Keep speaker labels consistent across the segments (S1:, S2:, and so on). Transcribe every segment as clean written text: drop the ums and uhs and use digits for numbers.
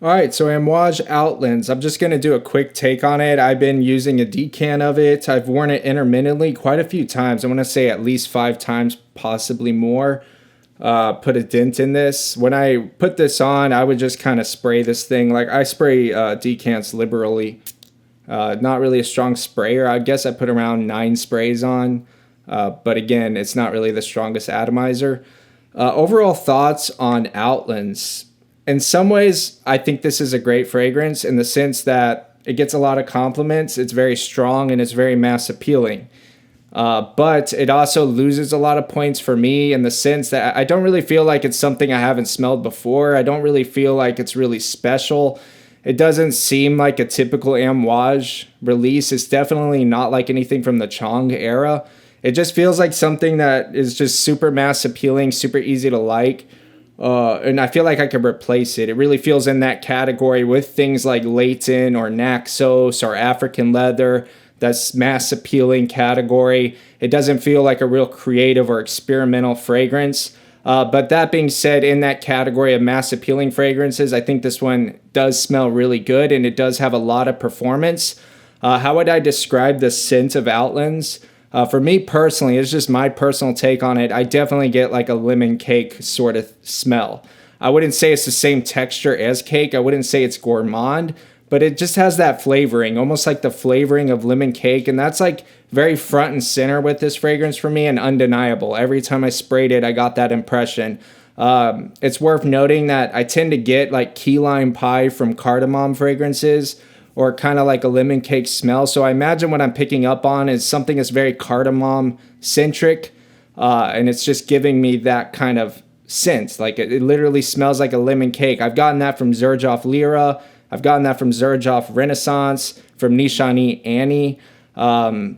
S1: All right, so Amouage Outlands. I'm just going to do a quick take on it. I've been using a decan of it. I've worn it intermittently quite a few times. I want to say at least 5 times, possibly more. Put a dent in this. When I put this on, I would just kind of spray this thing. Like I spray decants liberally. Not really a strong sprayer. I guess I put around 9 sprays on. But again, it's not really the strongest atomizer. Overall thoughts on Outlands. In some ways, I think this is a great fragrance in the sense that it gets a lot of compliments. It's very strong and it's very mass appealing. But it also loses a lot of points for me in the sense that I don't really feel like it's something I haven't smelled before. I don't really feel like it's really special. It doesn't seem like a typical Amouage release. It's definitely not like anything from the Chong era. It just feels like something that is just super mass appealing, super easy to like. And I feel like I could replace it. It really feels in that category with things like Leighton or Naxos or African Leather. That's mass appealing category. It doesn't feel like a real creative or experimental fragrance. But that being said, in that category of mass appealing fragrances, I think this one does smell really good and it does have a lot of performance. How would I describe the scent of Outlands? For me personally, it's just my personal take on it. I definitely get like a lemon cake sort of smell. I wouldn't say it's the same texture as cake. I wouldn't say it's gourmand, but it just has that flavoring, almost like the flavoring of lemon cake. And that's like very front and center with this fragrance for me and undeniable. Every time I sprayed it, I got that impression. It's worth noting that I tend to get like key lime pie from cardamom fragrances, or kind of like a lemon cake smell. So I imagine what I'm picking up on is something that's very cardamom centric. And it's just giving me that kind of scent. Like it literally smells like a lemon cake. I've gotten that from Xerjoff Lyra. I've gotten that from Xerjoff Renaissance, from Nishani Annie.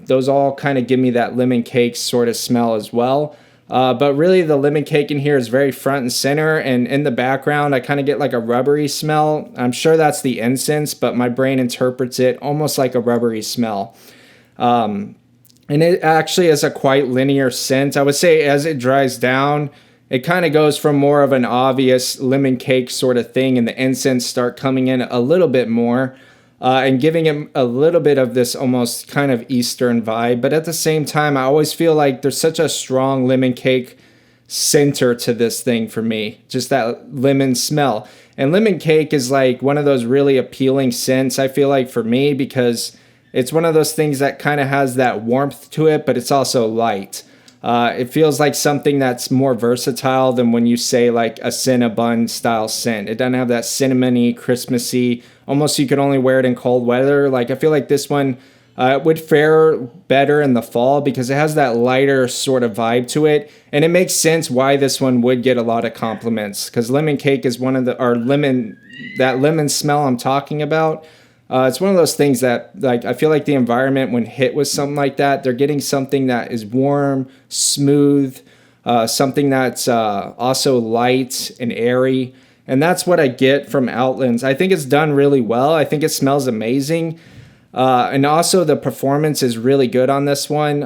S1: Those all kind of give me that lemon cake sort of smell as well. But really the lemon cake in here is very front and center, and in the background I kind of get like a rubbery smell. I'm sure that's the incense, but my brain interprets it almost like a rubbery smell. And it actually is a quite linear scent. I would say as it dries down, it kind of goes from more of an obvious lemon cake sort of thing, and the incense start coming in a little bit more. And giving it a little bit of this almost kind of Eastern vibe. But at the same time, I always feel like there's such a strong lemon cake center to this thing for me. Just that lemon smell. And lemon cake is like one of those really appealing scents, I feel like, for me, because it's one of those things that kind of has that warmth to it, but it's also light. It feels like something that's more versatile than when you say like a Cinnabon style scent. It doesn't have that cinnamony, Christmassy, almost you could only wear it in cold weather. Like I feel like this one would fare better in the fall because it has that lighter sort of vibe to it. And it makes sense why this one would get a lot of compliments, because lemon cake is one of the, or lemon, that lemon smell I'm talking about. It's one of those things that, like, I feel like the environment, when hit with something like that, they're getting something that is warm, smooth, something that's also light and airy. And that's what I get from Outlands. I think it's done really well. I think it smells amazing. And also the performance is really good on this one.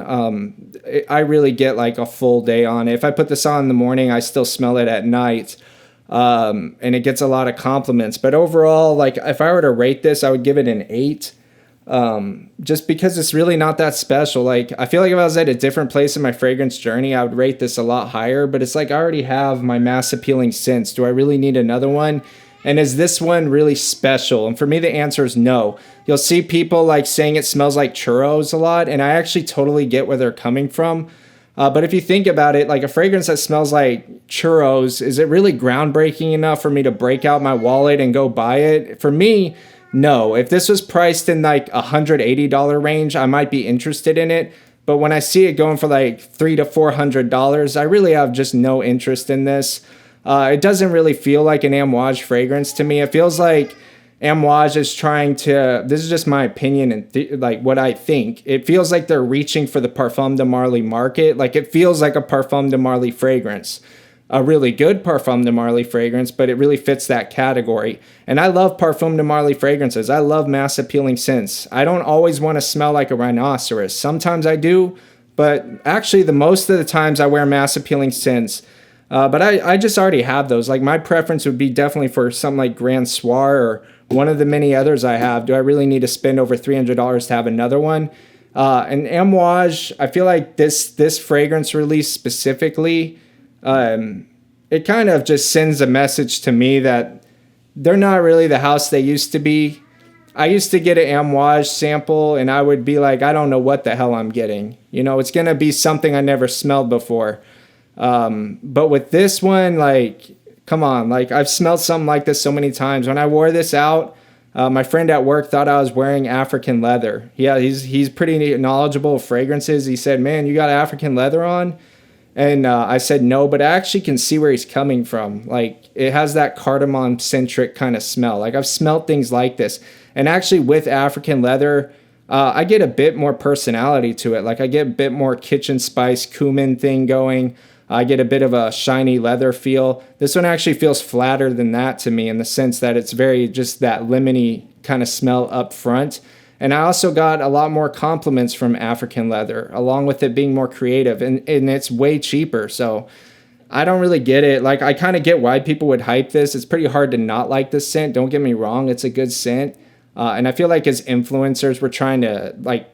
S1: I really get like a full day on it. If I put this on in the morning, I still smell it at night. And it gets a lot of compliments. But overall, like if I were to rate this, I would give it an 8. Just because it's really not that special. Like I feel like if I was at a different place in my fragrance journey, I would rate this a lot higher. But it's like I already have my mass appealing scents. Do I really need another one? And is this one really special? And for me, the answer is no. You'll see people like saying it smells like churros a lot, and I actually totally get where they're coming from. But if you think about it, like a fragrance that smells like churros, is it really groundbreaking enough for me to break out my wallet and go buy it? For me, no. If this was priced in like $180 range, I might be interested in it. But when I see it going for like $300 to $400, I really have just no interest in this. It doesn't really feel like an Amouage fragrance to me. It feels like Amouage is trying to, this is just my opinion and like what I think. It feels like they're reaching for the Parfum de Marly market. Like it feels like a Parfum de Marly fragrance. A really good Parfum de Marly fragrance, but it really fits that category. And I love Parfum de Marly fragrances. I love mass appealing scents. I don't always want to smell like a rhinoceros. Sometimes I do, but actually the most of the times I wear mass appealing scents, But I just already have those. Like my preference would be definitely for something like Grand Soir or one of the many others I have. Do I really need to spend over $300 to have another one? And Amouage, I feel like this fragrance release specifically, it kind of just sends a message to me that they're not really the house they used to be. I used to get an Amouage sample and I would be like, I don't know what the hell I'm getting. You know, it's going to be something I never smelled before. But with this one, like, come on, like I've smelled something like this so many times. When I wore this out, my friend at work thought I was wearing African leather. Yeah, he's pretty knowledgeable of fragrances. He said, "Man, you got African leather on?" And I said no, but I actually can see where he's coming from. Like it has that cardamom centric kind of smell. Like I've smelled things like this, and actually with African leather, I get a bit more personality to it. Like I get a bit more kitchen spice cumin thing going. I get a bit of a shiny leather feel. This one actually feels flatter than that to me in the sense that it's very just that lemony kind of smell up front. And I also got a lot more compliments from African leather, along with it being more creative, and it's way cheaper. So I don't really get it. Like I kind of get why people would hype this. It's pretty hard to not like this scent. Don't get me wrong. It's a good scent. And I feel like as influencers, we're trying to like,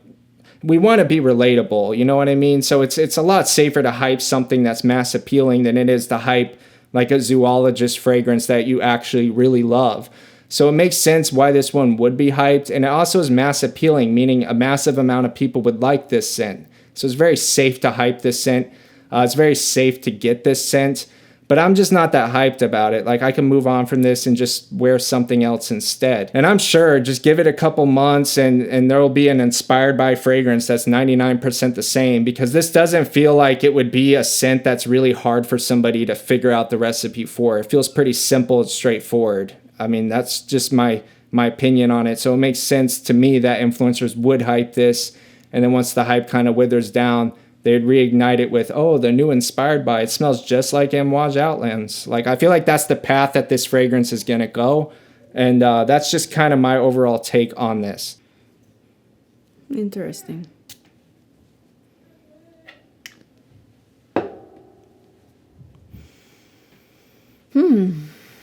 S1: we want to be relatable, you know what I mean? So it's a lot safer to hype something that's mass appealing than it is to hype like a zoologist fragrance that you actually really love. So it makes sense why this one would be hyped. And it also is mass appealing, meaning a massive amount of people would like this scent. So it's very safe to hype this scent. It's very safe to get this scent. But I'm just not that hyped about it. Like I can move on from this and just wear something else instead. And I'm sure just give it a couple months and there will be an inspired by fragrance that's 99% the same, because this doesn't feel like it would be a scent that's really hard for somebody to figure out the recipe for. It feels pretty simple and straightforward. I mean, that's just my opinion on it. So it makes sense to me that influencers would hype this. And then once the hype kind of withers down, they'd reignite it with, oh, the new inspired by. It smells just like Amouage Outlands. Like, I feel like that's the path that this fragrance is going to go. And that's just kind of my overall take on this.
S2: Interesting.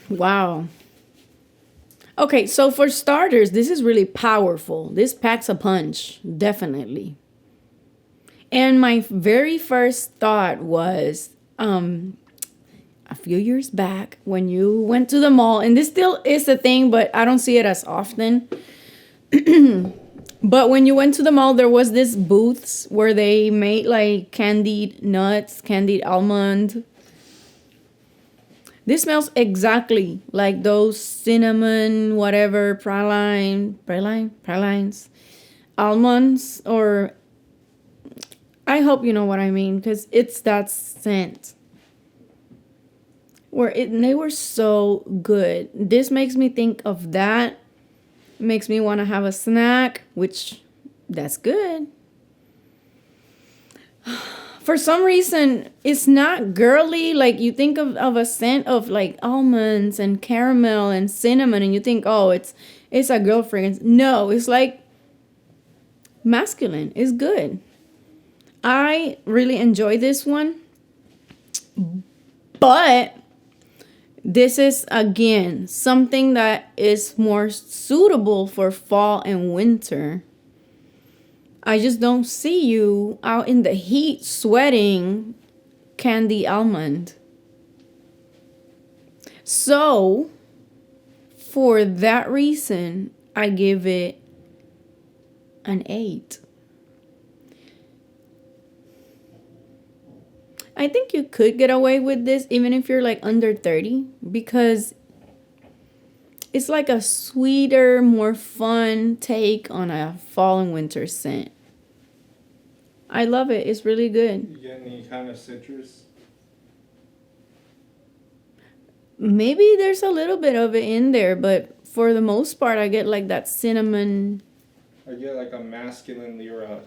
S2: Wow. Okay, so for starters, this is really powerful. This packs a punch, definitely. And my very first thought was a few years back when you went to the mall, and this still is a thing, but I don't see it as often. But when you went to the mall, there was this booths where they made like candied nuts, candied almond. This smells exactly like those cinnamon, whatever, pralines, almonds, or I hope you know what I mean, because it's that scent. They were so good. This makes me think of that. Makes me want to have a snack, which that's good. For some reason, it's not girly. Like you think of a scent of like almonds and caramel and cinnamon, and you think, oh, it's a girl fragrance. No, it's like masculine. It's good. I really enjoy this one. But this is, again, something that is more suitable for fall and winter. I just don't see you out in the heat sweating candy almond. So, for that reason, I give it an 8. I think you could get away with this even if you're like under 30, because it's like a sweeter, more fun take on a fall and winter scent. I love it. It's really good.
S1: You get any kind of citrus?
S2: Maybe there's a little bit of it in there, but for the most part, I get like that cinnamon.
S1: I get like a masculine lira.